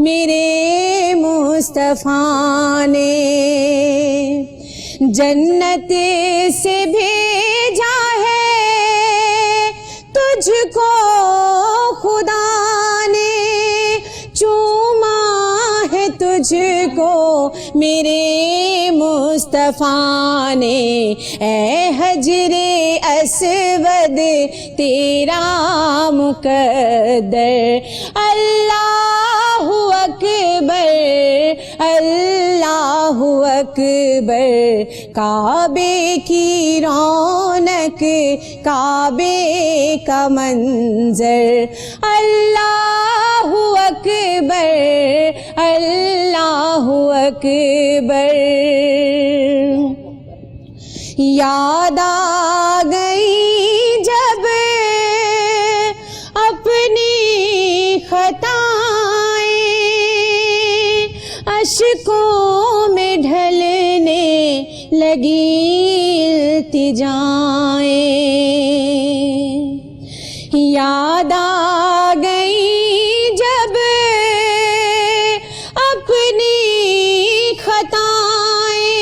میرے مصطفیٰ نے جنت سے بھیجا ہے تجھ کو خدا نے چوما ہے تجھ کو میرے مصطفیٰ نے اے حجر اسود تیرا مقدر اللہ اکبر اللہ اکبر کعبے کی رونق کعبے کا منظر اللہ اکبر اللہ اکبر یاد آ گئی جب اپنی خطائیں اشکوں میں ڈھلنے لگی التجائیں یاد آ گئی جب اپنی خطائیں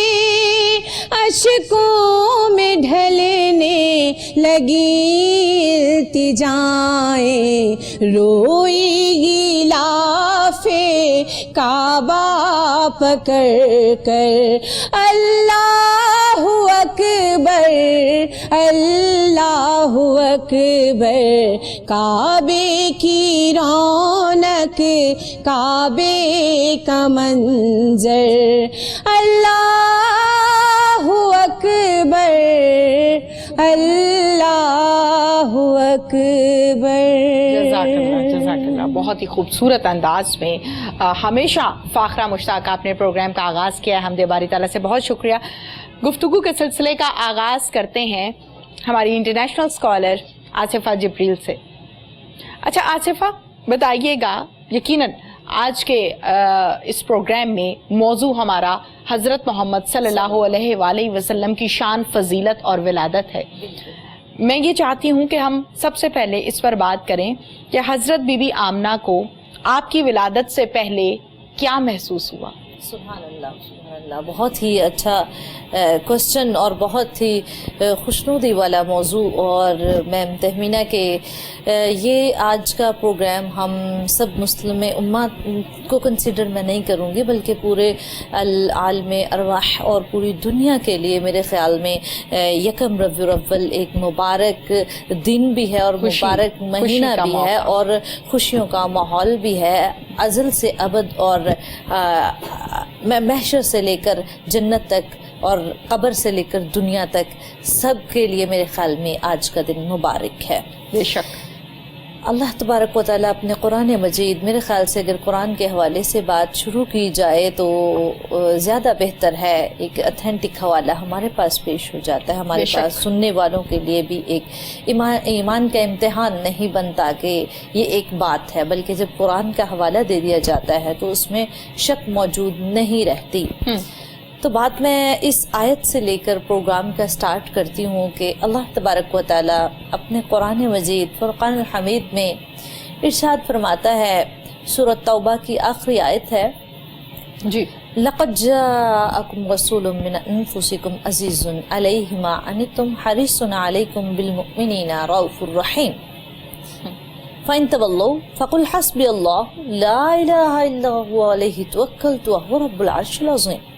اشکوں میں ڈھلنے لگی التجائیں روئی گی لاف کعبہ پکڑ کر اللہ اکبر اللہ اکبر کعبے کی رونق کعبے کا منظر اللہ اکبر اللہ اکبر. جزاک اللہ. بہت ہی خوبصورت انداز میں ہمیشہ فاخرہ مشتاق آپ نے پروگرام کا آغاز کیا ہے. حمد باری تعالیٰ سے بہت شکریہ. گفتگو کے سلسلے کا آغاز کرتے ہیں ہماری انٹرنیشنل اسکالر آصفہ جبریل سے. اچھا آصفہ بتائیے گا، یقیناً آج کے اس پروگرام میں موضوع ہمارا حضرت محمد صلی اللہ علیہ وآلہ وسلم کی شان، فضیلت اور ولادت ہے. میں یہ چاہتی ہوں کہ ہم سب سے پہلے اس پر بات کریں کہ حضرت بی بی آمنہ کو آپ کی ولادت سے پہلے کیا محسوس ہوا؟ سبحان اللہ سبحان اللہ. بہت ہی اچھا کوشچن اور بہت ہی خوشنودی والا موضوع. اور میم تہمینہ کہ یہ آج کا پروگرام ہم سب مسلم امت کو کنسیڈر میں نہیں کروں گی، بلکہ پورے العالم ارواح اور پوری دنیا کے لیے میرے خیال میں یکم ربیع الاول ایک مبارک دن بھی ہے اور مبارک مہینہ بھی ہے اور خوشیوں کا ماحول بھی ہے ازل سے ابد اور محشر سے لے کر جنت تک اور قبر سے لے کر دنیا تک سب کے لیے میرے خیال میں آج کا دن مبارک ہے. بے شک اللہ تبارک و تعالیٰ اپنے قرآن مجید، میرے خیال سے اگر قرآن کے حوالے سے بات شروع کی جائے تو زیادہ بہتر ہے. ایک اتھینٹک حوالہ ہمارے پاس پیش ہو جاتا ہے، ہمارے پاس سننے والوں کے لیے بھی ایک ایمان کا امتحان نہیں بنتا کہ یہ ایک بات ہے، بلکہ جب قرآن کا حوالہ دے دیا جاتا ہے تو اس میں شک موجود نہیں رہتی. تو بات میں اس آیت سے لے کر پروگرام کا سٹارٹ کرتی ہوں کہ اللہ تبارک و تعالیٰ اپنے قرآن مجید فرقان الحمید میں ارشاد فرماتا ہے، سورۃ توبہ کی آخری آیت ہے جی، لقد جاءکم رسول من انفسکم عزیز علیہ ما عنتم حریص علیکم بالمؤمنین رؤوف الرحیم فَإِن تَوَلَّوْا فَقُلْ حَسْبِيَ اللَّهُ لَا إِلَٰهَ إِلَّا هُوَ عَلَيْهِ تَوَكَّلْتُ وَهُوَ رَبُّ الْعَرْشِ الْعَظِيمِ.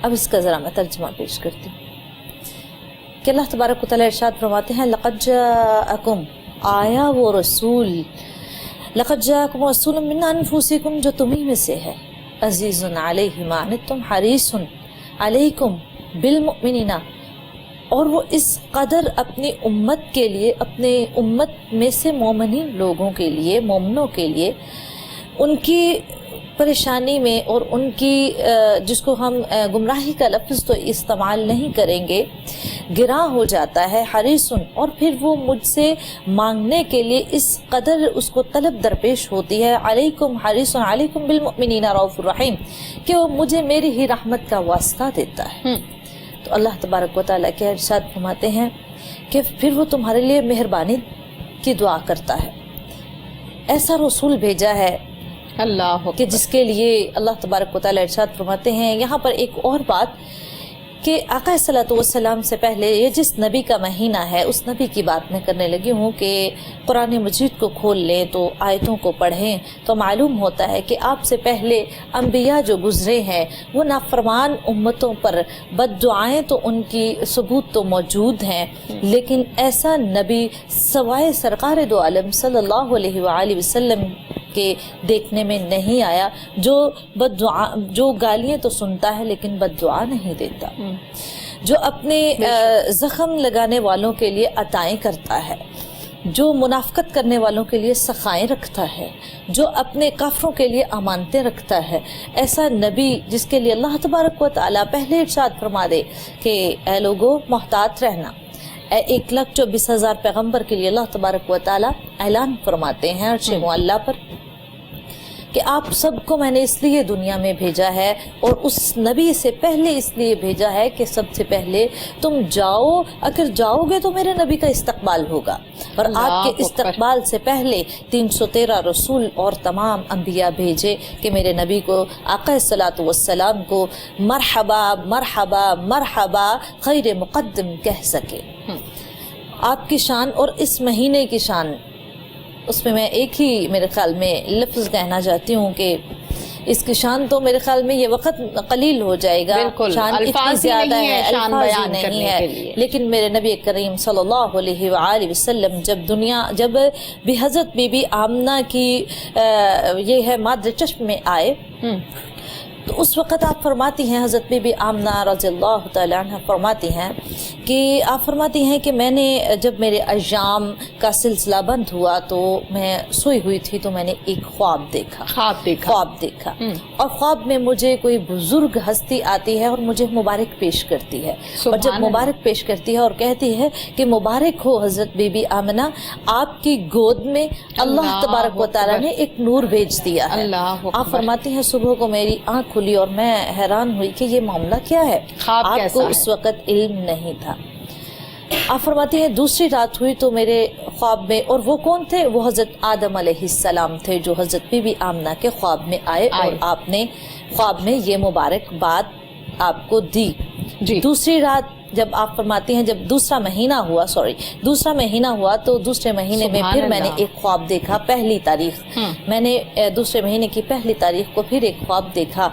اب اس کا ذرا میں ترجمہ پیش کرتی ہوں کہ اللہ تبارک و تعالیٰ ارشاد فرماتے ہیں لقد جاءکم، آیا وہ رسول، لقد جاءکم رسول من انفسکم، جو تمہیں میں سے ہے، عزیز علیہ ما عنتم حریص علیکم بالمؤمنین، اور وہ اس قدر اپنی امت کے لیے، اپنے امت میں سے مومنین لوگوں کے لیے، مومنوں کے لیے ان کی پریشانی میں اور ان کی جس کو ہم گمراہی کا لفظ تو استعمال نہیں کریں گے، گراں ہو جاتا ہے، حریصن، اور پھر وہ مجھ سے مانگنے کے لیے اس قدر اس کو طلب درپیش ہوتی ہے، علیکم حریصن علیکم بالمؤمنین رؤوف الرحیم، کہ وہ مجھے میری ہی رحمت کا واسطہ دیتا ہے. تو اللہ تبارک و تعالیٰ کے ارشاد فرماتے ہیں کہ پھر وہ تمہارے لیے مہربانی کی دعا کرتا ہے. ایسا رسول بھیجا ہے اللہ کہ جس کے لیے اللہ تبارک و تعالیٰ ارشاد فرماتے ہیں یہاں پر ایک اور بات کہ آقا صلی اللہ علیہ وسلم سے پہلے یہ جس نبی کا مہینہ ہے اس نبی کی بات میں کرنے لگی ہوں کہ قرآن مجید کو کھول لیں تو آیتوں کو پڑھیں تو معلوم ہوتا ہے کہ آپ سے پہلے انبیاء جو گزرے ہیں وہ نافرمان امتوں پر بد دعائیں تو ان کی ثبوت تو موجود ہیں، لیکن ایسا نبی سوائے سرکار دو عالم صلی اللہ علیہ وآلہ وسلم کے دیکھنے میں نہیں آیا جو بد دعا، جو گالیاں تو سنتا ہے لیکن بد دعا نہیں دیتا، جو اپنے زخم لگانے والوں کے لیے عطائیں کرتا ہے، جو منافقت کرنے والوں کے لیے سخائیں رکھتا ہے، جو اپنے کافروں کے لیے امانتیں رکھتا ہے، ایسا نبی جس کے لیے اللہ تبارک و تعالیٰ پہلے ارشاد فرما دے کہ اے لوگو محتاط رہنا، 1,24,000 پیغمبر کے لیے اللہ تبارک و تعالیٰ اعلان فرماتے ہیں عرش معلیٰ پر کہ آپ سب کو میں نے اس لیے دنیا میں بھیجا ہے اور اس نبی سے پہلے اس لیے بھیجا ہے کہ سب سے پہلے تم جاؤ، اگر جاؤ گے تو میرے نبی کا استقبال ہوگا، اور آپ کے استقبال سے پہلے 313 رسول اور تمام انبیاء بھیجے کہ میرے نبی کو آقا صلی اللہ علیہ وسلم کو مرحبا مرحبا مرحبا خیر مقدم کہہ سکے۔ آپ کی شان اور اس مہینے کی شان، اس میں میں ایک ہی میرے خیال میں لفظ کہنا چاہتی ہوں کہ اس کی شان تو میرے خیال میں یہ وقت قلیل ہو جائے گا، شان اتنی زیادہ ہے، الفاظ نہیں ہے، لیکن میرے نبی کریم صلی اللہ علیہ وآلہ وسلم جب بھی حضرت بی بی آمنہ کی یہ ہے مادر چشم میں آئے تو اس وقت آپ فرماتی ہیں، حضرت بی بی آمنہ رضی اللہ تعالیٰ عنہ فرماتی ہیں کہ آپ فرماتی ہیں کہ میں نے جب میرے ایام کا سلسلہ بند ہوا تو میں سوئی ہوئی تھی تو میں نے ایک خواب دیکھا اور خواب میں مجھے کوئی بزرگ ہستی آتی ہے اور مجھے مبارک پیش کرتی ہے، اور جب مبارک پیش کرتی ہے اور کہتی ہے کہ مبارک ہو حضرت بی بی آمنہ، آپ کی گود میں اللہ تبارک و تعالیٰ نے ایک نور بھیج دیا ہے۔ آپ فرماتی ہیں صبح کو میری آنکھ کھلی اور میں حیران ہوئی کہ یہ معاملہ کیا ہے، آپ کو اس وقت علم نہیں تھا۔ آپ فرماتی ہیں دوسری رات ہوئی تو میرے خواب میں، اور وہ کون تھے؟ وہ حضرت آدم علیہ السلام تھے جو حضرت بی بی آمنہ کے خواب میں آئے اور آپ نے خواب میں یہ مبارک بات آپ کو دی۔ دوسری رات جب آپ فرماتی ہیں جب دوسرا مہینہ ہوا تو دوسرے مہینے میں پھر میں نے ایک خواب دیکھا، پہلی تاریخ میں نے دوسرے مہینے کی پہلی تاریخ کو پھر ایک خواب دیکھا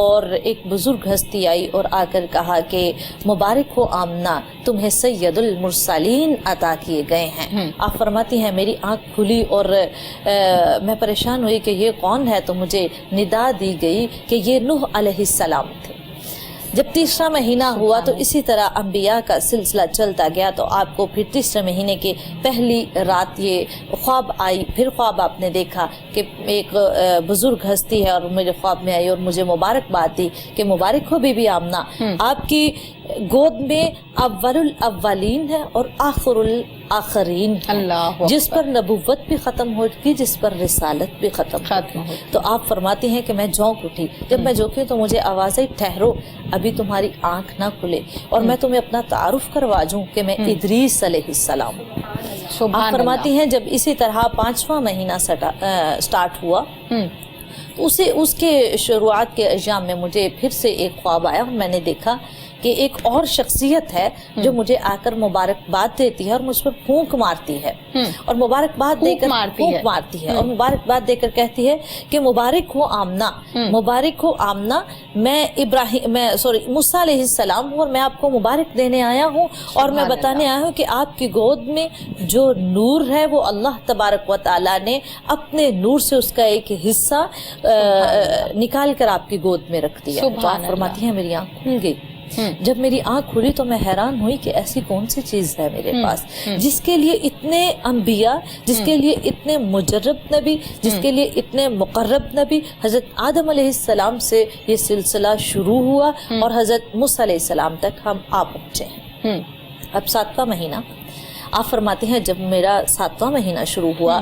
اور ایک بزرگ ہستی آئی اور آ کر کہا کہ مبارک ہو آمنہ، تمہیں سید المرسلین عطا کیے گئے ہیں۔ آپ فرماتی ہیں میری آنکھ کھلی اور میں پریشان ہوئی کہ یہ کون ہے، تو مجھے ندا دی گئی کہ یہ نوح علیہ السلام تھے۔ جب تیسرا مہینہ ہوا تو اسی طرح انبیاء کا سلسلہ چلتا گیا، تو آپ کو پھر تیسرے مہینے کے پہلی رات یہ خواب آئی، پھر خواب آپ نے دیکھا کہ ایک بزرگ ہستی ہے اور میرے خواب میں آئی اور مجھے مبارکباد دی کہ مبارک ہو بی بی آمنہ، آپ کی گود میں اول الاولین ہے اور آخر الاخرین ہے، جس پر نبوت بھی ختم ہوگی، جس پر رسالت بھی ختم ہوگی۔ تو آپ فرماتی ہیں کہ میں جھونک اٹھی، جب میں جھونکی تو مجھے آواز آئی ٹھہرو، ابھی تمہاری آنکھ نہ کھلے اور میں تمہیں اپنا تعارف کروا دوں کہ میں ادریس علیہ السلام ہوں۔ آپ فرماتی ہیں جب اسی طرح 5واں مہینہ سٹارٹ ہوا تو اس کے شروعات کے ایام میں مجھے پھر سے ایک خواب آیا اور میں نے دیکھا کہ ایک اور شخصیت ہے جو مجھے آ کر مبارکباد دیتی ہے اور مجھ پر پھونک مارتی ہے اور مبارکباد دے کر پھونک مارتی ہے اور مبارکباد دے کر کہتی ہے کہ مبارک ہو آمنہ، مبارک ہو آمنہ، میں موسیٰ علیہ السلام ہوں اور میں آپ کو مبارک دینے آیا ہوں اور میں بتانے آیا ہوں کہ آپ کی گود میں جو نور ہے وہ اللہ تبارک و تعالیٰ نے اپنے نور سے اس کا ایک حصہ نکال کر آپ کی گود میں رکھ دیا۔ تو آپ فرماتی ہیں میری آنکھ کھل گئی۔ جب میری آنکھ کھلی تو میں حیران ہوئی کہ ایسی کون سی چیز ہے میرے پاس جس کے لیے اتنے انبیاء، جس کے لیے اتنے مجرب نبی، جس کے لیے اتنے مقرب نبی، حضرت آدم علیہ السلام سے یہ سلسلہ شروع ہوا اور حضرت موسیٰ علیہ السلام تک ہم آ پہنچے ہیں۔ اب 7واں مہینہ، آپ فرماتے ہیں جب میرا 7واں مہینہ شروع ہوا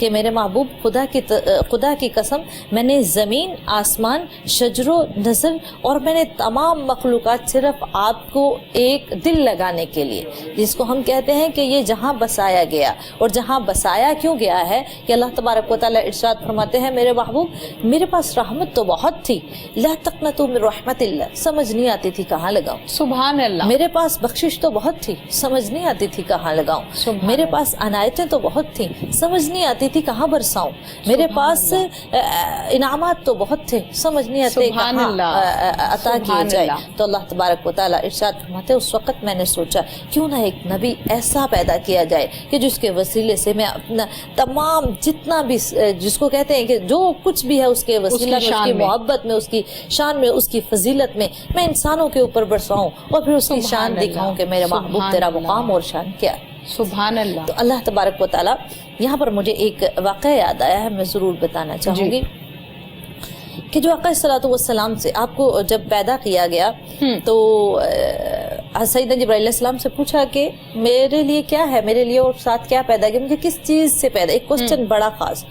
کہ میرے محبوب خدا کی قسم میں نے زمین، آسمان، شجر و نظر اور میں نے تمام مخلوقات صرف آپ کو ایک دل لگانے کے لیے، جس کو ہم کہتے ہیں کہ یہ جہاں بسایا گیا، اور جہاں بسایا کیوں گیا ہے کہ اللہ تبارک و تعالیٰ ارشاد فرماتے ہیں میرے محبوب میرے پاس رحمت تو بہت تھی، لا تقنطوا من رحمت اللہ، سمجھ نہیں آتی تھی کہاں لگاؤں۔ سبحان اللہ۔ میرے پاس بخشش تو بہت تھی، سمجھ نہیں آتی تھی کہاں لگاؤں۔ میرے پاس عنایتیں تو بہت تھیں، سمجھ نہیں آتی تھی کہاں برساؤں۔ میرے پاس انعامات تو بہت تھے، سمجھ نہیں آتے کہاں عطا کیے جائے۔ تو اللہ تبارک و تعالیٰ ارشاد فرماتے اس وقت میں نے سوچا کیوں نہ ایک نبی ایسا پیدا کیا جائے کہ جس کے وسیلے سے میں اپنا تمام جتنا بھی جس کو کہتے ہیں کہ جو کچھ بھی ہے اس کے وسیلہ میں، اس کی محبت میں، اس کی شان میں، اس کی فضیلت میں انسانوں کے اوپر برساؤں اور پھر اس کی شان دکھاؤں کہ میرے محبوب تیرا مقام اور شان کیا ہے۔ سبحان اللہ۔ تو اللہ تبارک و تعالیٰ یہاں پر مجھے ایک واقعہ یاد آیا ہے، میں ضرور بتانا چاہوں گی کہ جو آقا صلی اللہ علیہ وسلم سے آپ کو جب پیدا کیا گیا تو سیدنا جبرائیل علیہ السلام سے پوچھا کہ میرے لیے کیا ہے، میرے لیے اور ساتھ کیا پیدا کیا، مجھے کس چیز سے پیدا، ایک کوسچن بڑا خاص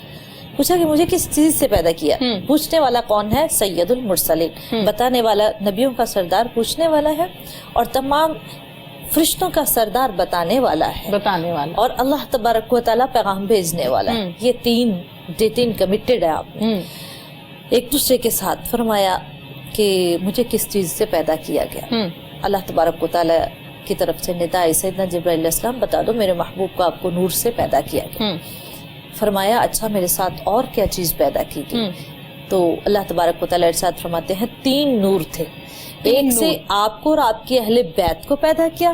پوچھا کہ مجھے کس چیز سے پیدا کیا۔ پوچھنے والا کون ہے؟ سید المرسلین، بتانے والا نبیوں کا سردار پوچھنے والا ہے، اور تمام فرشتوں کا سردار بتانے والا ہے، اور اللہ تبارک و تعالیٰ پیغام بھیجنے والا ہے۔ یہ تین کمیٹڈ ہے آپ نے ایک دوسرے کے ساتھ۔ فرمایا کہ مجھے کس چیز سے پیدا کیا گیا، اللہ تبارک و تعالیٰ کی طرف سے ندا آئی سیدنا جبرائیل علیہ السلام بتا دو میرے محبوب کو آپ کو نور سے پیدا کیا گیا۔ فرمایا اچھا میرے ساتھ اور کیا چیز پیدا کی گئی؟ تو اللہ تبارک و تعالیٰ ارشاد فرماتے ہیں 3 نور تھے، ایک سے آپ کو اور آپ کی اہل بیت کو پیدا کیا،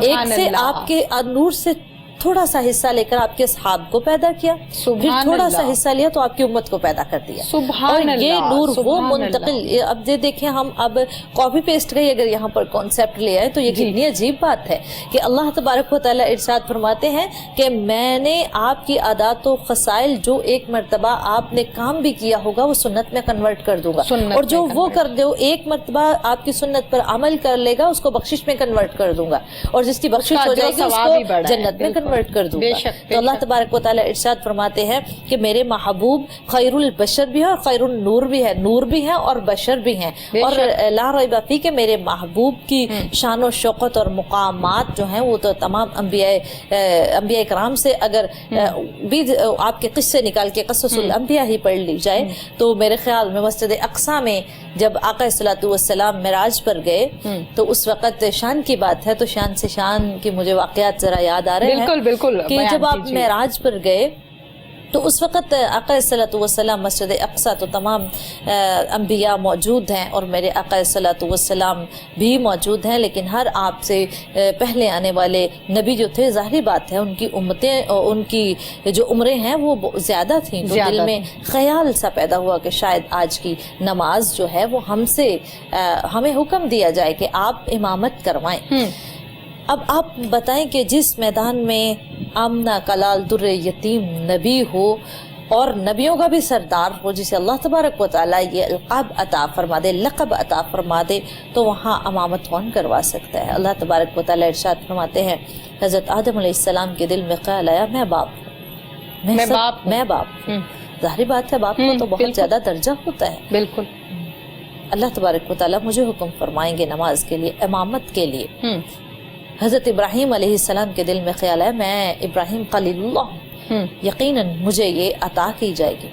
ایک سے آپ کے نور سے تھوڑا سا حصہ لے کر آپ کے اصحاب کو پیدا کیا، پھر تھوڑا سا حصہ لیا تو آپ کی امت کو پیدا کر دیا۔ اور یہ نور وہ منتقل، اب دیکھیں ہم اب کاپی پیسٹ کا اگر یہاں پر کانسیپٹ لے آئے تو یہ کتنی عجیب بات ہے کہ اللہ تبارک و تعالیٰ ارشاد فرماتے ہیں کہ میں نے آپ کی عادات و خصائل جو ایک مرتبہ آپ نے کام بھی کیا ہوگا وہ سنت میں کنورٹ کر دوں گا، اور جو وہ جو ایک مرتبہ آپ کی سنت پر عمل کر لے گا اس کو بخشش میں کنورٹ کر دوں گا، اور جس کی بخشش ہو جائے گی اس کو جنت میں کنورٹ کر دوں گا۔ تو اللہ تبارک و تعالیٰ ارشاد فرماتے ہیں کہ میرے محبوب خیر البشر بھی ہے اور خیر النور بھی ہے، نور بھی ہیں اور بشر بھی ہیں، اور لا ریب فیہ کہ میرے محبوب کی شان و شوکت اور مقامات جو ہیں وہ تو تمام انبیاء کرام سے اگر بھی آپ کے قصے نکال کے قصص الانبیاء ہی پڑھ لی جائے تو میرے خیال میں مسجد اقصیٰ میں جب آقا صلی اللہ علیہ وسلم معراج پر گئے تو اس وقت شان کی بات ہے تو شان سے شان کی مجھے واقعات ذرا یاد آ رہے ہیں کہ جب آپ معراج پر گئے تو اس وقت آقا صلی اللہ علیہ وسلم مسجد اقصیٰ تو تمام انبیاء موجود ہیں اور میرے آقا صلی اللہ علیہ وسلم بھی موجود ہیں، لیکن ہر آپ سے پہلے آنے والے نبی جو تھے ظاہری بات ہے ان کی امتیں ان کی جو عمریں ہیں وہ زیادہ تھیں، تو دل میں خیال سا پیدا ہوا کہ شاید آج کی نماز جو ہے وہ ہمیں حکم دیا جائے کہ آپ امامت کروائیں۔ اب آپ بتائیں کہ جس میدان میں آمنہ کلال در یتیم نبی ہو اور نبیوں کا بھی سردار ہو، جسے اللہ تبارک و تعالیٰ یہ القاب عطا فرما دے، لقب عطا فرما دے، تو وہاں امامت کون کروا سکتا ہے؟ اللہ تبارک و تعالیٰ ارشاد فرماتے ہیں حضرت آدم علیہ السلام کے دل میں خیال آیا میں باپ ہوں۔ ظاہری بات ہے باپ کو تو بہت زیادہ درجہ ہوتا ہے۔ بالکل اللہ تبارک و تعالیٰ مجھے حکم فرمائیں گے نماز کے لیے، امامت کے لیے۔ حضرت ابراہیم علیہ السلام کے دل میں خیال ہے میں ابراہیم خلیل اللہ ہوں، یقیناً مجھے یہ عطا کی جائے گی۔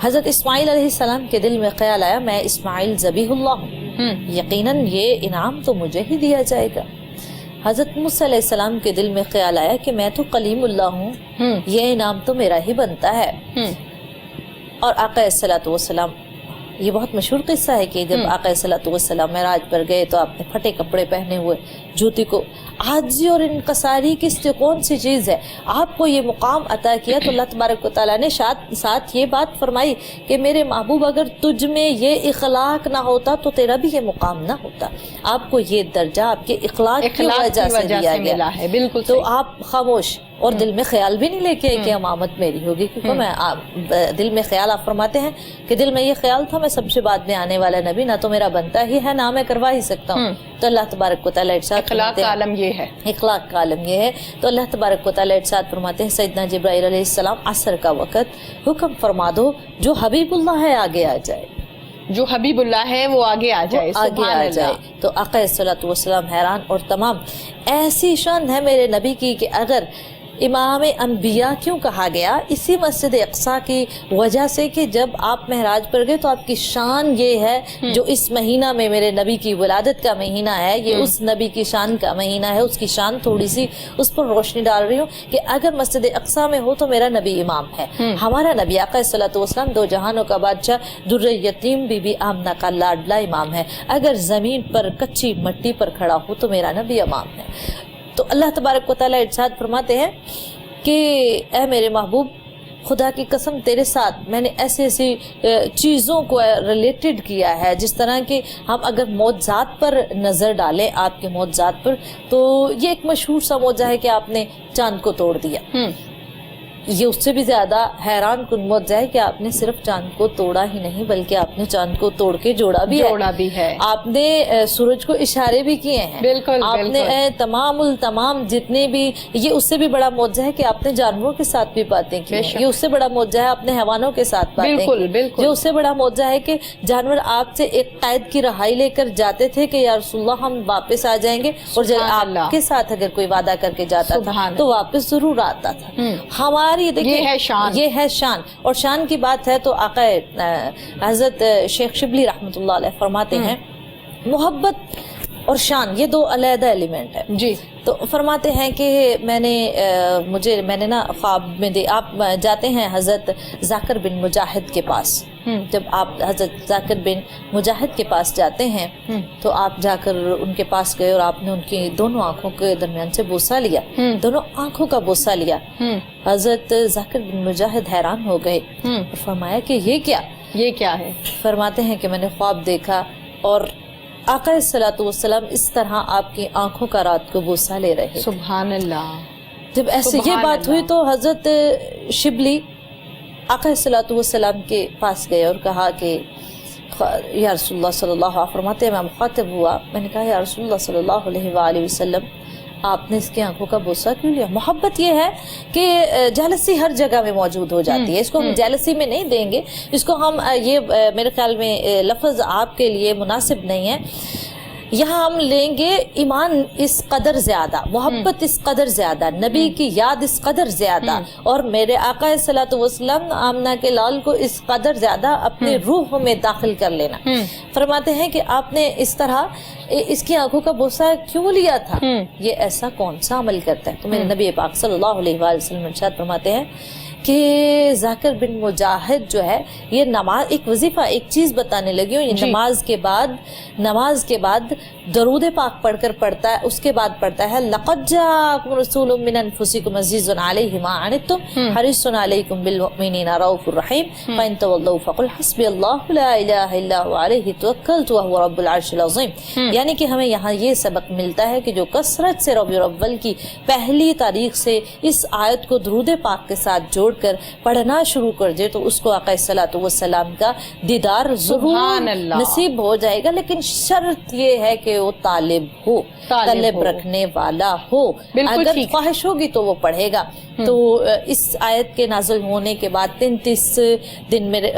حضرت اسماعیل علیہ السلام کے دل میں خیال آیا میں اسماعیل ذبیح اللہ ہوں، یقیناً یہ انعام تو مجھے ہی دیا جائے گا۔ حضرت موسیٰ علیہ السلام کے دل میں خیال آیا کہ میں تو کلیم اللہ ہوں، یہ انعام تو میرا ہی بنتا ہے۔ اور آقا صلی اللہ علیہ وسلم، یہ بہت مشہور قصہ ہے کہ جب آقا صلی اللہ علیہ وسلم معراج پر گئے تو آپ نے پھٹے کپڑے پہنے ہوئے، جوتی کو عاجزی اور انکساری کون سی چیز ہے، آپ کو یہ مقام عطا کیا تو اللہ تبارک و تعالیٰ نے ساتھ یہ بات فرمائی کہ میرے محبوب اگر تجھ میں یہ اخلاق نہ ہوتا تو تیرا بھی یہ مقام نہ ہوتا، آپ کو یہ درجہ آپ کے اخلاق کی وجہ سے دیا گیا ہے۔ بالکل تو آپ خاموش اور دل میں خیال بھی نہیں لے کے کہ امامت میری ہوگی، کیونکہ میں دل میں خیال، آپ فرماتے ہیں کہ دل میں یہ خیال تھا میں سب سے بعد میں آنے والا نبی، نہ تو میرا بنتا ہی ہے نہ میں کروا ہی سکتا ہوں. تو اللہ تبارک و تعالیٰ ارشاد اخلاق کا عالم یہ ہے، اخلاق کا عالم یہ ہے. تو اللہ تبارک و تعالیٰ ارشاد فرماتے ہیں سیدنا جبرائیل علیہ السلام عصر کا وقت حکم فرما دو جو حبیب اللہ ہے آگے آ جائے، جو حبیب اللہ ہے وہ آگے آ جائے، آگے آ جائے. تو آقا صلی والسلام حیران، اور تمام ایسی شان ہے میرے نبی کی کہ اگر امام انبیاء کیوں کہا گیا، اسی مسجد اقصیٰ کی وجہ سے کہ جب آپ معراج پر گئے تو آپ کی شان یہ ہے، جو اس مہینہ میں میرے نبی کی ولادت کا مہینہ ہے، یہ اس نبی کی شان کا مہینہ ہے، اس کی شان تھوڑی سی اس پر روشنی ڈال رہی ہوں کہ اگر مسجد اقصیٰ میں ہو تو میرا نبی امام ہے. ہمارا نبی آقا صلی اللہ علیہ وسلم دو جہانوں کا بادشاہ در یتیم بی بی آمنہ کا لاڈلا امام ہے. اگر زمین پر کچی مٹی پر کھڑا ہو تو میرا نبی امام ہے. تو اللہ تبارک و تعالیٰ ارشاد فرماتے ہیں کہ اے میرے محبوب، خدا کی قسم تیرے ساتھ میں نے ایسی ایسی چیزوں کو ریلیٹڈ کیا ہے، جس طرح کہ ہم اگر معجزات پر نظر ڈالیں آپ کے معجزات پر، تو یہ ایک مشہور سا معجزہ ہے کہ آپ نے چاند کو توڑ دیا. یہ اس سے بھی زیادہ حیران کن معجزہ ہے کہ آپ نے صرف چاند کو توڑا ہی نہیں بلکہ آپ نے چاند کو توڑ کے جوڑا بھی ہے. آپ نے سورج کو اشارے بھی کیے ہیں. بالکل آپ نے تمام جتنے بھی، یہ اس سے بھی بڑا معجزہ ہے کہ آپ نے جانوروں کے ساتھ بھی باتیں کی. یہ اس سے بڑا معجزہ ہے آپ نے حیوانوں کے ساتھ باتیں کی. یہ اس سے بڑا معجزہ ہے کہ جانور آپ سے ایک قید کی رہائی لے کر جاتے تھے کہ یا رسول اللہ ہم واپس آ جائیں گے، اور جب آپ کے ساتھ اگر کوئی وعدہ کر کے جاتا تھا تو واپس ضرور آتا تھا. ہمارے یہ ہے شان. اور شان کی بات ہے تو آقا حضرت شیخ شبلی رحمۃ اللہ علیہ فرماتے ہیں محبت اور شان یہ دو علیحدہ ایلیمنٹ ہے. جی. تو فرماتے ہیں کہ میں نے نا خواب میں آپ جاتے ہیں حضرت ذاکر بن مجاہد کے پاس. جب آپ حضرت ذاکر بن مجاہد کے پاس جاتے ہیں تو آپ جا کر ان کے پاس گئے اور آپ نے ان کی دونوں آنکھوں کے درمیان سے بوسہ لیا، دونوں آنکھوں کا بوسہ لیا. حضرت ذاکر بن مجاہد حیران ہو گئے اور فرمایا کہ یہ کیا ہے؟ فرماتے ہیں کہ میں نے خواب دیکھا اور آقا صلی اللہ علیہ وسلم اس طرح آپ کی آنکھوں کا رات کو بوسہ لے رہے. سبحان اللہ. جب ایسے یہ بات ہوئی تو حضرت شبلی آقا صلی اللہ علیہ وسلم کے پاس گئے اور کہا کہ یا رسول اللہ صلی اللہ علیہ وسلم، فرماتے ہیں میں مخاطب ہوا، میں نے کہا یا رسول اللہ صلی اللہ علیہ وآلہ وسلم آپ نے اس کی آنکھوں کا بوسہ کیوں لیا؟ محبت یہ ہے کہ جیلسی ہر جگہ میں موجود ہو جاتی ہے. اس کو ہم جیلسی میں نہیں دیں گے، اس کو ہم یہ میرے خیال میں لفظ آپ کے لیے مناسب نہیں ہے. یہاں ہم لیں گے ایمان اس قدر زیادہ، محبت اس قدر زیادہ، نبی کی یاد اس قدر زیادہ، اور میرے آقا صلی اللہ علیہ وسلم آمنہ کے لال کو اس قدر زیادہ اپنے روح میں داخل کر لینا. فرماتے ہیں کہ آپ نے اس طرح اس کی آنکھوں کا بوسہ کیوں لیا تھا؟ یہ ایسا کون سا عمل کرتا ہے؟ تو میرے نبی پاک صلی اللہ علیہ وآلہ وسلم ارشاد فرماتے ہیں کہ ذاکر بن مجاہد جو ہے یہ نماز ایک وظیفہ ایک چیز بتانے لگی ہوں. یہ نماز کے بعد درود پاک پڑھ کر پڑھتا ہے، اس کے بعد پڑھتا ہے لقد جاءکم رسول من انفسکم عزیز علیہ ما عنتم حریص علیکم بالمؤمنین رؤوف الرحیم فإن تولوا فقل حسبی اللہ لا الہ الا هو علیہ توکلت وهو رب العرش العظیم. یعنی کہ ہمیں یہاں یہ سبق ملتا ہے کہ جو کثرت سے ربیع الاول کی پہلی تاریخ سے اس آیت کو درود پاک کے ساتھ جوڑ کر پڑھنا شروع کر دے تو اس کو آقا صلی اللہ علیہ وسلم کا دیدار ضرور نصیب ہو جائے گا. لیکن شرط یہ ہے کہ وہ طلب رکھنے والا ہو. اگر خواہش ہوگی تو وہ پڑھے گا. تو اس آیت کے نازل ہونے کے بعد 35 دن میرے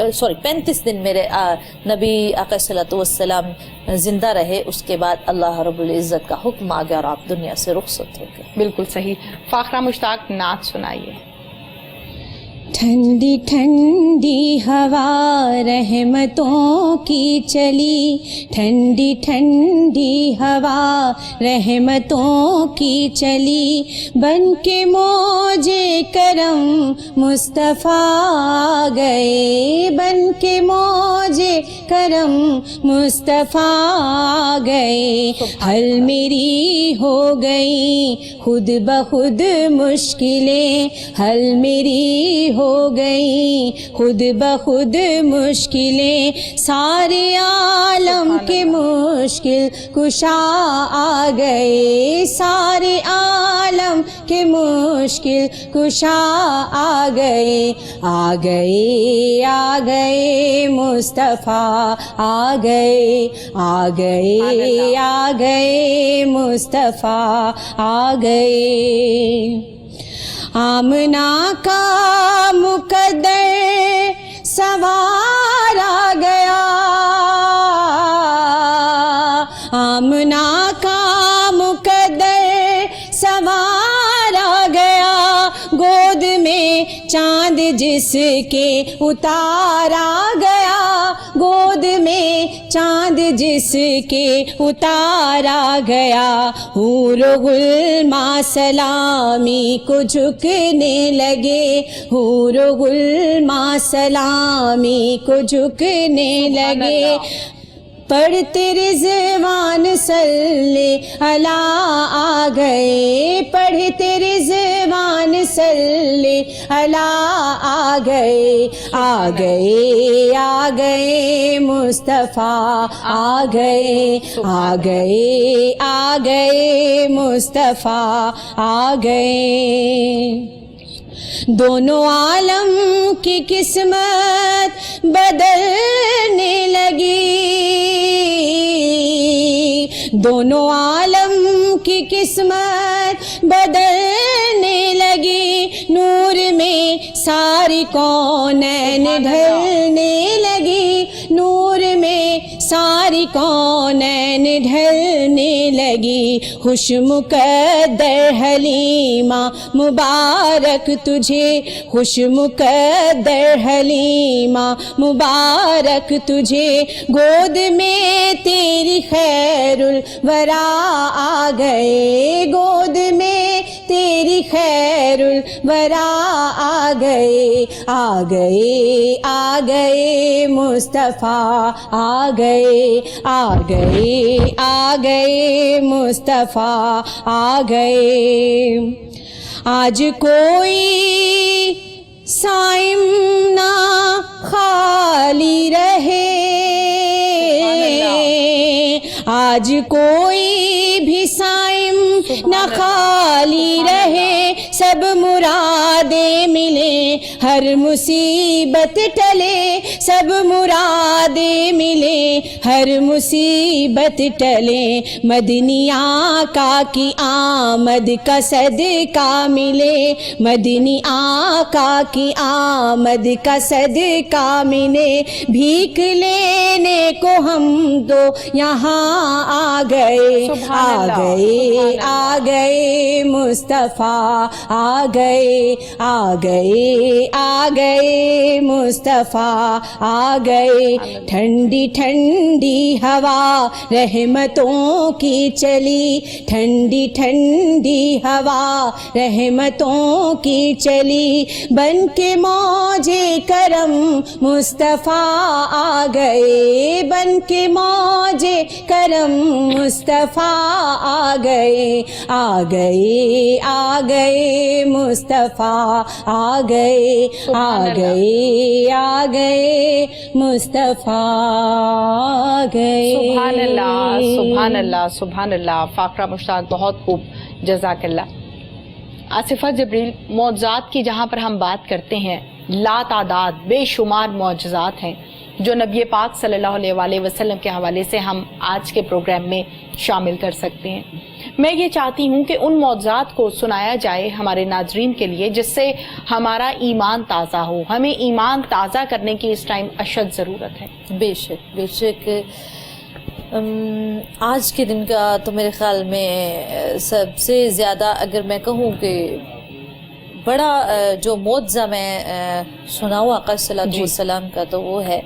نبی آقا صلی اللہ علیہ وسلم زندہ رہے. اس کے بعد اللہ رب العزت کا حکم آ گیا اور آپ دنیا سے رخصت ہو گئے. بالکل صحیح. فاخرہ مشتاق نعت سنائیے. ٹھنڈی ٹھنڈی ہوا رحمتوں کی چلی، ٹھنڈی ٹھنڈی ہوا رحمتوں کی چلی، بن کے موج کرم مصطفیٰ گئے، بن کے موج کرم مصطفیٰ گئے. حل میری ہو گئی خود بخود مشکلیں، حل میری ہو گئی خود بخود مشکلیں، سارے عالم کے مشکل کشا آ گئے، سارے عالم کے مشکل کشا آ گئے آ گئے آ گئے مصطفیٰ آ گئے آ گئے آ گئے مصطفیٰ آ گئے آمنہ کا مقدر سوار آ گیا آمنہ کا مقدر سوار آ گیا گود میں چاند جس کے اتار آ گیا گود میں چاند جس کے اتار آ گیا حور و غلماں سلامی کو جھکنے لگے حور و غلماں سلامی کو جھکنے لگے پڑھتے رضوان صلی اللہ آ گئے پڑھتے رضوان صلی اللہ آ گئے آ گئے آ گئے مصطفیٰ آ گئے آ گئے آ گئے مصطفیٰ آ گئے دونوں عالم کی قسمت بدلنے لگی دونوں عالم کی قسمت بدلنے لگی نور میں ساری کونین ڈھلنے لگی نور میں ساری کونین ڈھلنے لگی خوش مقدر حلیمہ مبارک تجھے خوش مقدر حلیمہ مبارک تجھے گود میں تیری خیر الورا آ گئے گود میں تیری خیر الورا آ گئے آ گئے آ گئے مصطفیٰ آ گئے آ گئے آ گئے مصطفیٰ آ گئے آج کوئی صائم نہ خالی رہے آج کوئی بھی صائم نہ خالی رہے سب مرادیں ملیں ہر مصیبت ٹلے سب مرادیں ملیں ہر مصیبت ٹلے مدنی آقا کی آمد کا صدقہ ملے مدنی آقا کی آمد کا صدقہ ملے بھیک لینے کو ہم تو یہاں آ گئے آ گئے آ گئے مصطفیٰ آ گئے آ گئے آ گئے مصطفیٰ آ گئے ٹھنڈی ٹھنڈی ہوا رحمتوں کی چلی ٹھنڈی ٹھنڈی ہوا رحمتوں کی چلی بن کے موج کرم مصطفیٰ آ گئے بن کے موج کرم مصطفیٰ آ گئے آ گئے آ گئے مصطفیٰ آ گئے آ گئے آ گئے مصطفیٰ آ گئے سبحان اللہ سبحان اللہ سبحان اللہ فاقرہ مشتاق بہت خوب جزاک اللہ آصفہ جبریل معجزات کی جہاں پر ہم بات کرتے ہیں لا تعداد بے شمار معجزات ہیں جو نبی پاک صلی اللہ علیہ وآلہ وسلم کے حوالے سے ہم آج کے پروگرام میں شامل کر سکتے ہیں میں یہ چاہتی ہوں کہ ان معجزات کو سنایا جائے ہمارے ناظرین کے لیے جس سے ہمارا ایمان تازہ ہو ہمیں ایمان تازہ کرنے کی اس ٹائم اشد ضرورت ہے بے شک آج کے دن کا تو میرے خیال میں سب سے زیادہ اگر میں کہوں کہ بڑا جو معجزہ میں سنا ہوا آقا صلی اللہ علیہ وسلم کا تو وہ ہے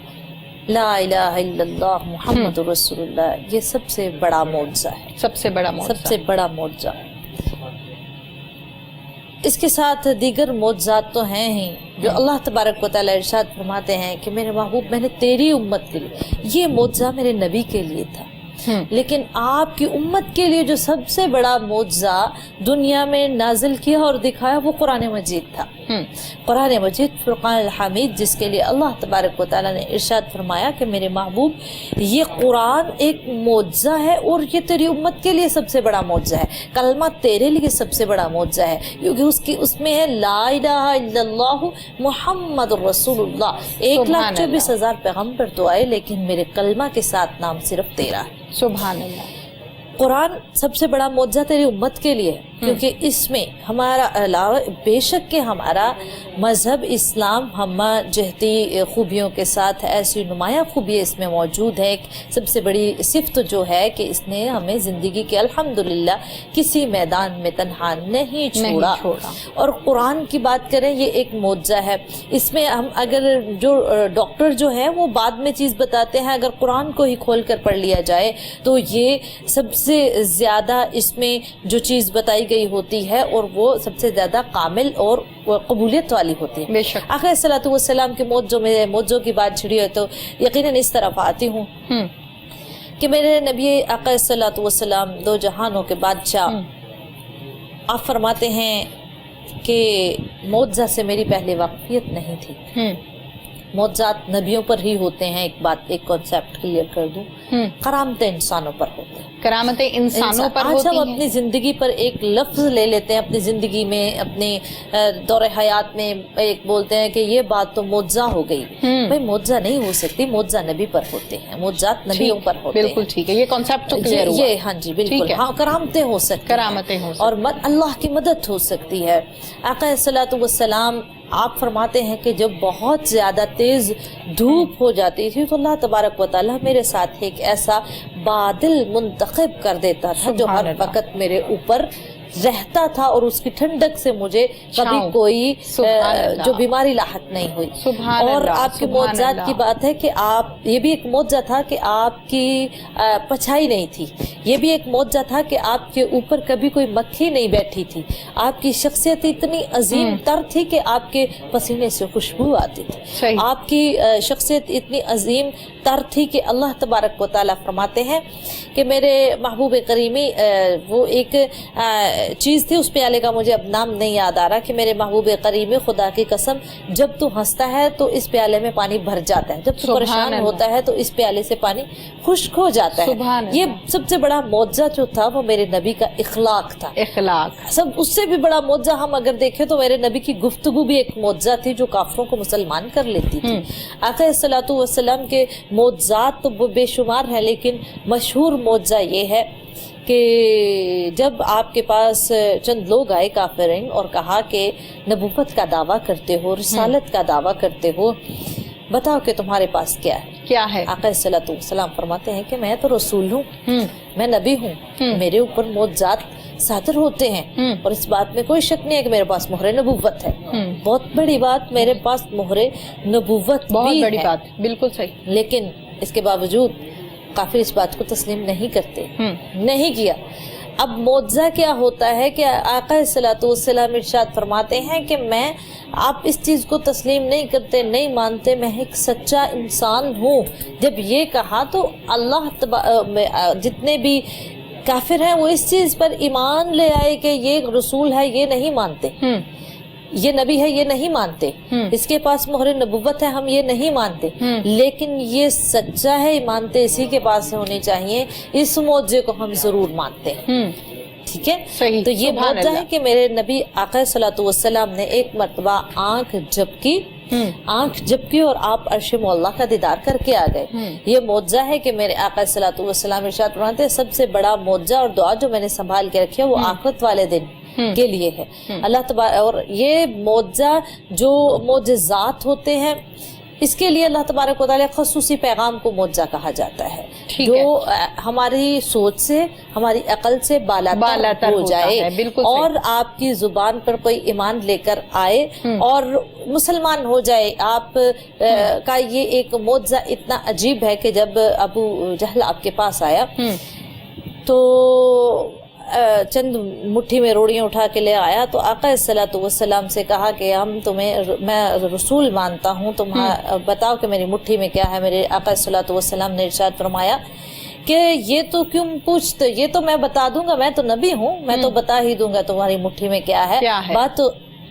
لا الہ الا اللہ محمد رسول اللہ یہ سب سے بڑا معجزہ ہے سب سے بڑا معجزہ اس کے ساتھ دیگر معجزات تو ہیں ہی جو اللہ تبارک و تعالی ارشاد فرماتے ہیں کہ میرے محبوب میں نے تیری امت کے لیے یہ معجزہ میرے نبی کے لیے تھا لیکن آپ کی امت کے لیے جو سب سے بڑا معجزہ دنیا میں نازل کیا اور دکھایا وہ قرآن مجید تھا قرآن مجید فرقان الحمید جس کے لیے اللہ تبارک و تعالیٰ نے ارشاد فرمایا کہ میرے محبوب یہ قرآن ایک معجزہ ہے اور یہ تیری امت کے لیے سب سے بڑا معجزہ ہے، کلمہ تیرے لیے سب سے بڑا معجزہ ہے، کیونکہ اس میں ہے لا الہ الا اللہ محمد رسول اللہ۔ 1,24,000 پیغمبر تو آئے لیکن میرے کلمہ کے ساتھ نام صرف تیرا ہے۔ سبحان اللہ۔ قرآن سب سے بڑا معجزہ تیری امت کے لیے ہے، کیونکہ اس میں ہمارا علاوہ بے شک کہ ہمارا مذہب اسلام ہم جہتی خوبیوں کے ساتھ ایسی نمایاں خوبی اس میں موجود ہے۔ سب سے بڑی صفت جو ہے کہ اس نے ہمیں زندگی کے الحمدللہ کسی میدان میں تنہا نہیں چھوڑا۔ اور قرآن کی بات کریں یہ ایک معجزہ ہے، اس میں ہم اگر جو ڈاکٹر جو ہیں وہ بعد میں چیز بتاتے ہیں، اگر قرآن کو ہی کھول کر پڑھ لیا جائے تو یہ سب سے زیادہ اس میں جو چیز بتائی گئی ہوتی ہے اور وہ سب سے زیادہ کامل اور قبولیت والی ہوتی ہے۔ بے شک۔ آقا صلی اللہ علیہ وسلم کے موجزوں کی بات چھڑی ہے تو یقیناً اس طرف آتی ہوں کہ میرے نبی آقا صلی اللہ علیہ وسلم دو جہانوں کے بادشاہ، آپ فرماتے ہیں کہ معجزہ سے میری پہلے واقفیت نہیں تھی، معجزات نبیوں پر ہی ہوتے ہیں۔ ایک کانسیپٹ کلیئر کر دوں، کرامتیں انسانوں پر ہوتے ہیں، کرامتیں انسانوں پر ہوتی ہیں۔ آج ہم اپنی زندگی پر ایک لفظ لے لیتے ہیں، اپنی زندگی میں اپنی دور حیات میں ایک بولتے ہیں کہ یہ بات تو معجزہ ہو گئی۔ بھائی معجزہ نہیں ہو سکتی، معجزہ نبی پر ہوتے ہیں، معجزات نبیوں پر ہوتے ہیں۔ بالکل ٹھیک ہے، یہ کانسیپٹ تو کلیئر ہوا۔ یہ ہاں جی بالکل، ہاں کرامتیں ہو سکتی، کرامتیں ہو سکتی اور اللہ کی مدد ہو سکتی ہے۔ آقا صلی اللہ علیہ وسلم آپ فرماتے ہیں کہ جب بہت زیادہ تیز دھوپ ہو جاتی تھی تو اللہ تبارک و تعالیٰ میرے ساتھ ایک ایسا بادل منتخب کر دیتا تھا جو ہر وقت میرے اوپر رہتا تھا اور اس کی ٹھنڈک سے مجھے کبھی کوئی جو بیماری لاحق نہیں ہوئی۔ اور آپ کے معجزات کی بات ہے کہ آپ، یہ بھی ایک معجزہ تھا کہ آپ کی پچھائی نہیں تھی، یہ بھی ایک معجزہ تھا کہ آپ کے اوپر کبھی کوئی مکھی نہیں بیٹھی تھی، آپ کی شخصیت اتنی عظیم تر تھی کہ آپ کے پسینے سے خوشبو آتی تھی، آپ کی شخصیت اتنی عظیم تر تھی کہ اللہ تبارک و تعالیٰ فرماتے ہیں کہ میرے محبوب کریمی، وہ ایک چیز تھی، اس پیالے کا مجھے اب نام نہیں یاد آ رہا، کہ میرے محبوب کریمی خدا کی قسم جب تو ہنستا ہے تو اس پیالے میں پانی بھر جاتا ہے، جب تو پریشان ہوتا ہے تو اس پیالے سے پانی خشک ہو جاتا ہے۔ یہ سب سے بڑا معجزہ جو تھا وہ میرے نبی کا اخلاق تھا۔ اخلاق سب اس سے بھی بڑا معجزہ ہم اگر دیکھیں تو میرے نبی کی گفتگو بھی ایک معجزہ تھی جو کافروں کو مسلمان کر لیتی تھی۔ آقا صلی اللہ علیہ وسلم کے معجزات تو بے شمار ہیں، لیکن مشہور معجزہ یہ ہے کہ جب آپ کے پاس چند لوگ آئے کافرین اور کہا کہ نبوت کا دعویٰ کرتے ہو، رسالت کا دعویٰ کرتے ہو، بتاؤ کہ تمہارے پاس کیا ہے؟ کیا ہے؟ آقا صلی اللہ علیہ وسلم فرماتے ہیں کہ میں تو رسول ہوں، میں نبی ہوں، میرے اوپر معجزات صادر ہوتے ہیں اور اس بات میں کوئی شک نہیں ہے کہ میرے پاس مہر نبوت ہے۔ بہت بڑی بات، میرے پاس مہر نبوت بھی ہے، بالکل صحیح، لیکن اس کے باوجود کافر اس بات کو تسلیم نہیں کرتے، نہیں کیا۔ اب معجزہ کیا ہوتا ہے کہ آقا صلی اللہ علیہ وسلم ارشاد فرماتے ہیں کہ میں، آپ اس چیز کو تسلیم نہیں کرتے، نہیں مانتے، میں ایک سچا انسان ہوں۔ جب یہ کہا تو اللہ جتنے بھی کافر ہیں وہ اس چیز پر ایمان لے آئے کہ یہ رسول ہے، یہ نہیں مانتے، یہ نبی ہے، یہ نہیں مانتے، اس کے پاس مہر نبوت ہے، ہم یہ نہیں مانتے، لیکن یہ سچا ہے، مانتے اسی کے پاس ہونی چاہیے، اس معجزے کو ہم ضرور مانتے ہیں۔ ٹھیک ہے، تو یہ معجزہ ہے کہ میرے نبی آقا صلی اللہ علیہ وسلم نے ایک مرتبہ آنکھ جھپکی اور آپ عرش مولا کا دیدار کر کے آ گئے۔ یہ معجزہ ہے کہ میرے آقا صلی اللہ علیہ وسلم ارشاد فرماتے ہیں سب سے بڑا معجزہ اور دعا جو میں نے سنبھال کے رکھی ہے وہ آخرت والے دن کے لیے ہے۔ اللہ تبارک، اور یہ معجزہ جو معجزات ہوتے ہیں اس کے لیے اللہ تبارک و تعالیٰ خصوصی پیغام کو معجزہ کہا جاتا ہے، جو ہماری سوچ سے، ہماری عقل سے بالاتر ہو جائے، اور آپ کی زبان پر کوئی ایمان لے کر آئے اور مسلمان ہو جائے۔ آپ کا یہ ایک معجزہ اتنا عجیب ہے کہ جب ابو جہل آپ کے پاس آیا تو چند مٹھی میں روڑیاں اٹھا کے لے آیا، تو آقا صلی اللہ علیہ وسلم سے کہا کہ میں رسول مانتا ہوں، تم بتاؤ کہ میری مٹھی میں کیا ہے۔ میرے آقا صلی اللہ علیہ وسلم نے ارشاد فرمایا کہ یہ تو کیوں پوچھتے، یہ تو میں بتا دوں گا، میں تو نبی ہوں، میں تو بتا ہی دوں گا تمہاری مٹھی میں کیا ہے۔ بات تو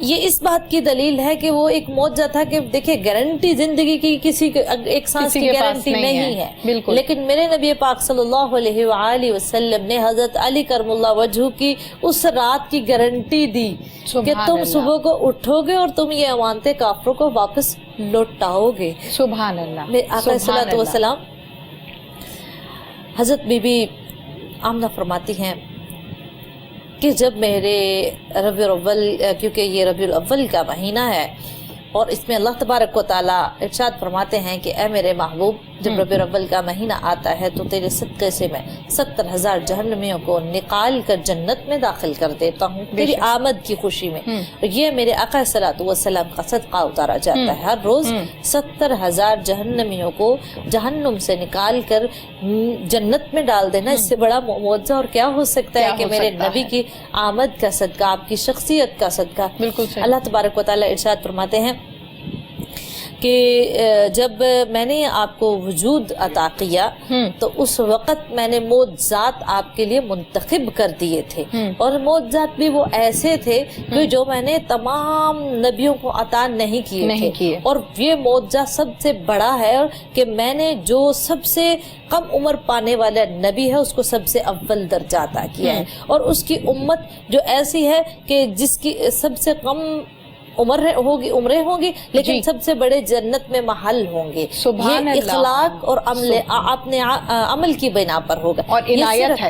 یہ اس بات کی دلیل ہے کہ وہ ایک معجزہ تھا کہ دیکھیں گارنٹی زندگی کی کسی ایک سانس کی گارنٹی نہیں ہے بالکل، لیکن میرے نبی پاک صلی اللہ علیہ وآلہ وسلم نے حضرت علی کرم اللہ وجہہ کی اس رات کی گارنٹی دی کہ تم صبح کو اٹھو گے اور تم یہ امانتیں کافروں کو واپس لوٹاؤ گے. سبحان اللہ. آقا صلی اللہ علیہ حضرت بی بی آمنہ فرماتی ہیں کہ جب میرے ربیع الاول، کیونکہ یہ ربیع الاول کا مہینہ ہے اور اس میں اللہ تبارک و تعالیٰ ارشاد فرماتے ہیں کہ اے میرے محبوب جب ربیع الاول کا مہینہ آتا ہے تو تیرے صدقے سے میں 70,000 جہنمیوں کو نکال کر جنت میں داخل کر دیتا ہوں تیری آمد کی خوشی میں. یہ میرے آقا صلی اللہ علیہ وسلم کا صدقہ اتارا جاتا ہے. ہر روز 70,000 جہنمیوں کو جہنم سے نکال کر جنت میں ڈال دینا، اس سے بڑا معجزہ اور کیا ہو سکتا ہے کہ میرے نبی کی آمد کا صدقہ، آپ کی شخصیت کا صدقہ. بالکل صحیح. اللہ تبارک و تعالیٰ ارشاد فرماتے ہیں کہ جب میں نے آپ کو وجود عطا کیا تو اس وقت میں نے معجزات آپ کے لیے منتخب کر دیے تھے، اور معجزات بھی وہ ایسے تھے کہ جو میں نے تمام نبیوں کو عطا نہیں کیے تھے. اور یہ معجزہ سب سے بڑا ہے کہ میں نے جو سب سے کم عمر پانے والا نبی ہے اس کو سب سے اول درجہ عطا کیا ہے، اور اس کی امت جو ایسی ہے کہ جس کی سب سے کم عمریں ہوں گی لیکن سب سے بڑے جنت میں محل ہوں گے. سبحان یہ اللہ. اخلاق اور اپنے عمل کی بنا پر ہوگا اور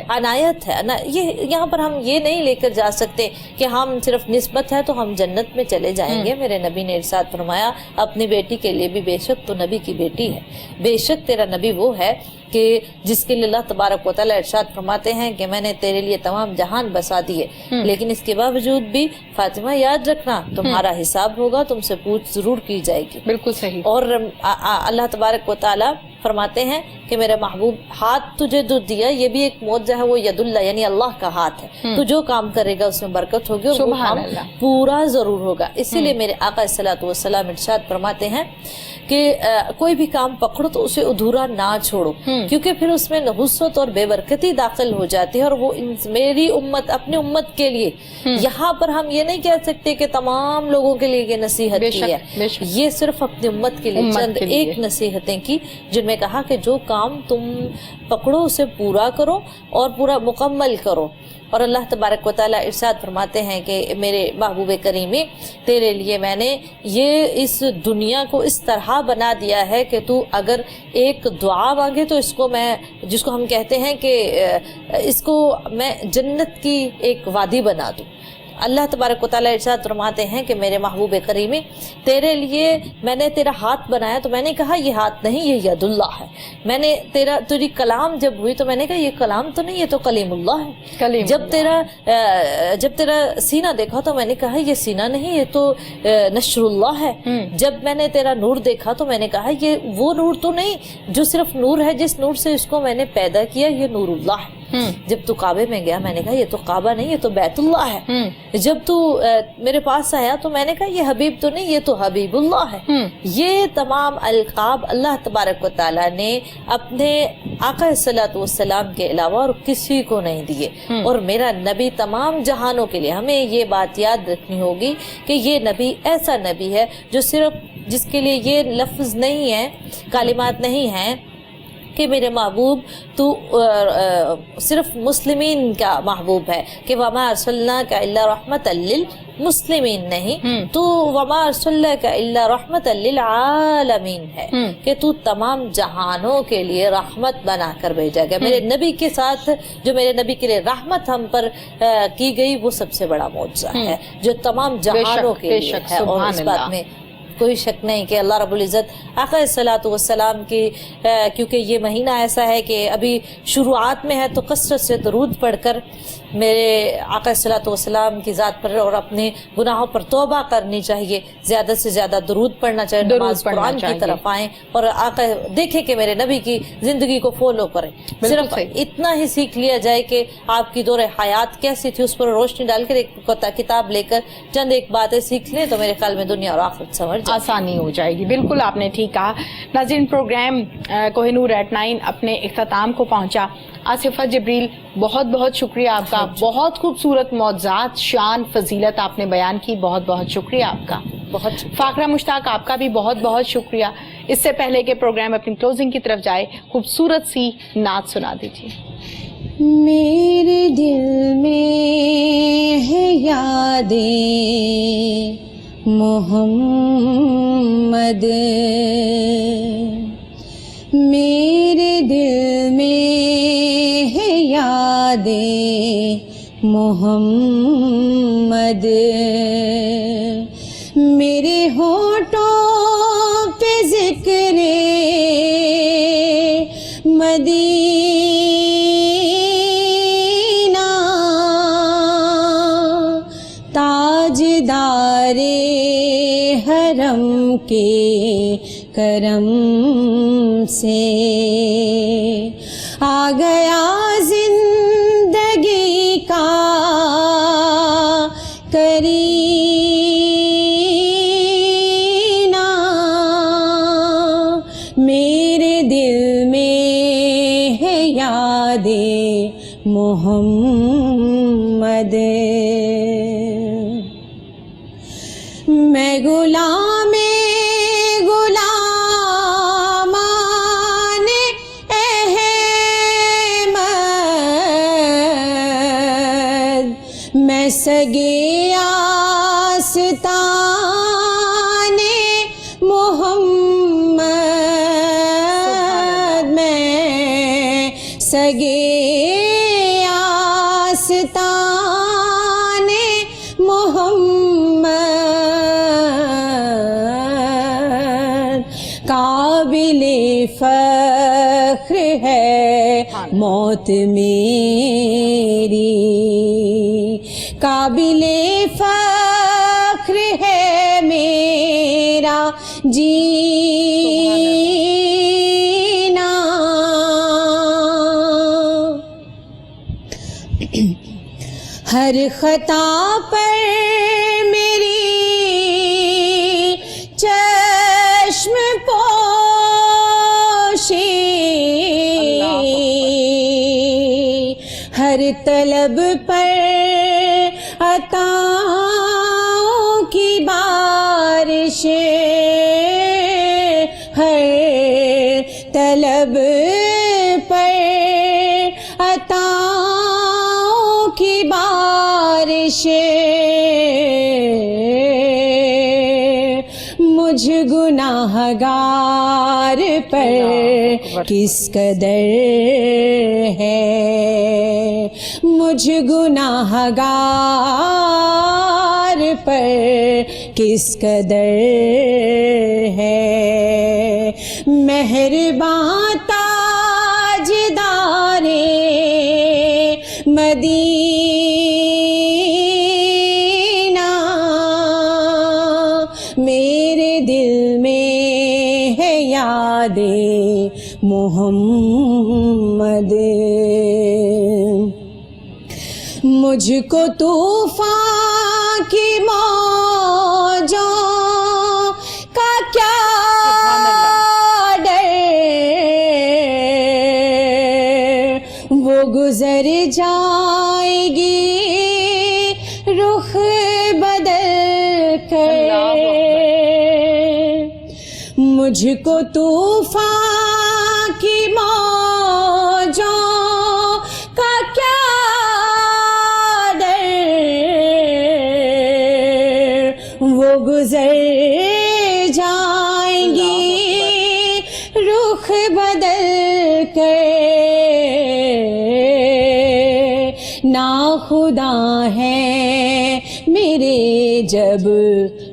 عنایت ہے. یہ یہاں پر ہم یہ نہیں لے کر جا سکتے کہ ہم صرف نسبت ہے تو ہم جنت میں چلے جائیں گے. میرے نبی نے ارشاد فرمایا اپنی بیٹی کے لیے بھی، بے شک تو نبی کی بیٹی ہے، بے شک تیرا نبی وہ ہے کہ جس کے لیے اللہ تبارک و تعالیٰ ارشاد فرماتے ہیں کہ میں نے تیرے لیے تمام جہان بسا دیے، لیکن اس کے باوجود بھی فاطمہ یاد رکھنا تمہارا حساب ہوگا، تم سے پوچھ ضرور کی جائے گی. بالکل صحیح. اور اللہ تبارک و تعالیٰ فرماتے ہیں کہ میرے محبوب ہاتھ تجھے جو دیا یہ بھی ایک معجزہ ہے، وہ ید اللہ یعنی اللہ کا ہاتھ ہے. تو جو کام کرے گا اس میں برکت ہوگی اور وہ کام پورا ضرور ہوگا. اسی لیے میرے آقا صلی اللہ علیہ وسلم ارشاد فرماتے ہیں کہ کوئی بھی کام پکڑو تو اسے ادھورا نہ چھوڑو، کیونکہ پھر اس میں نحوست اور بے برکتی داخل ہو جاتی ہے، اور وہ میری امت اپنی امت کے لیے. یہاں پر ہم یہ نہیں کہہ سکتے کہ تمام لوگوں کے لیے یہ نصیحت کی ہے، یہ صرف اپنی امت کے لیے چند ایک نصیحتیں کی جن میں کہا کہ جو کام تم پکڑو اسے پورا کرو اور پورا مکمل کرو. اور اللہ تبارک و تعالیٰ ارشاد فرماتے ہیں کہ میرے محبوب کریمی تیرے لیے میں نے یہ اس دنیا کو اس طرح بنا دیا ہے کہ تو اگر ایک دعا مانگے تو اس کو میں، جس کو ہم کہتے ہیں کہ اس کو میں جنت کی ایک وادی بنا دوں. اللہ تبارک و تعالیٰ ارشاد فرماتے ہیں کہ میرے محبوب کریمی تیرے لیے میں نے تیرا ہاتھ بنایا تو میں نے کہا یہ ہاتھ نہیں یہ ید اللہ ہے. میں نے تیری کلام جب ہوئی تو میں نے کہا یہ کلام تو نہیں یہ تو کلیم اللہ ہے. جب تیرا سینہ دیکھا تو میں نے کہا یہ سینہ نہیں یہ تو نشر اللہ ہے. جب میں نے تیرا نور دیکھا تو میں نے کہا یہ وہ نور تو نہیں جو صرف نور ہے، جس نور سے اس کو میں نے پیدا کیا یہ نور اللہ ہے. جب تو کعبے میں گیا میں نے کہا یہ تو کعبہ نہیں یہ تو بیت اللہ ہے. جب تو میرے پاس آیا تو میں نے کہا یہ حبیب تو نہیں یہ تو حبیب اللہ ہے. یہ تمام القاب اللہ تبارک و تعالیٰ نے اپنے آقا صلی اللہ علیہ وسلم کے علاوہ اور کسی کو نہیں دیے. اور میرا نبی تمام جہانوں کے لیے، ہمیں یہ بات یاد رکھنی ہوگی کہ یہ نبی ایسا نبی ہے جو صرف جس کے لیے یہ لفظ نہیں ہے، کلمات نہیں ہیں کہ میرے محبوب تو صرف مسلمین کا محبوب ہے، کہ وما ارسلناک الا رحمۃ للمسلمین نہیں، تو وما ارسلناک الا رحمۃ للعالمین ہے کہ تو تمام جہانوں کے لیے رحمت بنا کر بھیجا گیا. میرے نبی کے ساتھ جو میرے نبی کے لیے رحمت ہم پر کی گئی وہ سب سے بڑا معجزہ ہے جو تمام جہانوں کے لیے ہے. اور اس بات میں کوئی شک نہیں کہ اللہ رب العزت آقا صلاۃ والسلام کی، کیونکہ یہ مہینہ ایسا ہے کہ ابھی شروعات میں ہے تو کثرت سے درود پڑھ کر میرے آقا صلاۃ والسلام کی ذات پر اور اپنے گناہوں پر توبہ کرنی چاہیے، زیادہ سے زیادہ درود پڑھنا چاہیے، نماز قرآن کی طرف آئیں اور آقا دیکھیں کہ میرے نبی کی زندگی کو فالو کریں. صرف اتنا ہی سیکھ لیا جائے کہ آپ کی دور حیات کیسی تھی اس پر روشنی ڈال کر ایک کتاب لے کر چند ایک باتیں سیکھ لیں تو میرے خیال میں دنیا اور آخرت سمجھ آسانی ہو جائے گی. بالکل آپ نے ٹھیک کہا. ناظرین، پروگرام کوہ نور ایٹ 9 اپنے اختتام کو پہنچا. آصفہ جبریل بہت بہت شکریہ آپ کا، بہت خوبصورت معجزات، شان، فضیلت آپ نے بیان کی، بہت بہت شکریہ آپ کا. بہت فاقرہ مشتاق آپ کا بھی بہت بہت شکریہ. اس سے پہلے کہ پروگرام اپنی کلوزنگ کی طرف جائے خوبصورت سی نعت سنا دیجیے. میرے دل میں ہے یادیں محمد، میرے دل میں ہے یادیں محمد، میرے ہونٹوں پہ ذکر مدینہ، تاجدار حرم کے کرم سے آ گیا زندگی کا کرینہ، میرے دل میں ہے یاد محمد. میں غلام غلامان احمد، میں سگے آستان محمد، میں سگے آستان محمد، قابل فخر ہے موت میری، قابل فخر ہے میرا جینا، ہر خطا پر میری چشم پوشی، ہر طلب پر عطاؤں کی بارش، ہر طلب پر عطاؤں کی بارش، مجھ گناہگار پر کس قدر ہے، مجھ گناہگار پر کس قدر ہے، مہرباں تاجدار مدینہ، میرے دل میں ہے یاد محمد، مجھ کو طوفان کی موجوں کا کیا ڈر، وہ گزر جائے گی رخ بدل کر، مجھ کو طوفان کی موجوں کا کیا ڈر، وہ گزر جائیں گی رخ بدل کر، ناخدا ہے میرے جب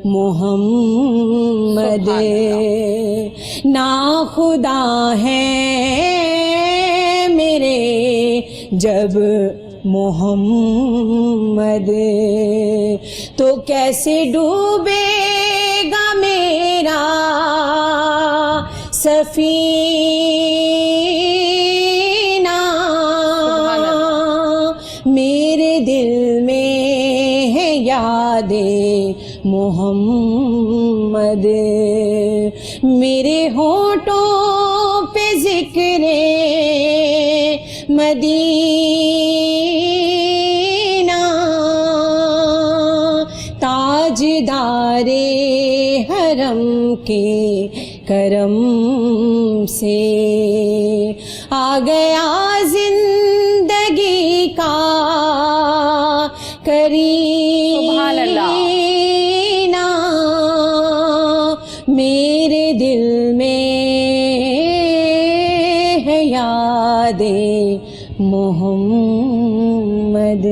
محمد، ناخدا ہے میرے جب محمد، تو کیسے ڈوبے گا میرا سفینہ، میرے دل میں ہے یاد محمد، میرے ہونٹوں پہ ذکر مدینہ، مدینہ تاجدار حرم کے کرم سے آ گیا زندگی کا سبحان اللہ۔ کرینہ میرے دل میں ہے یاد محمد۔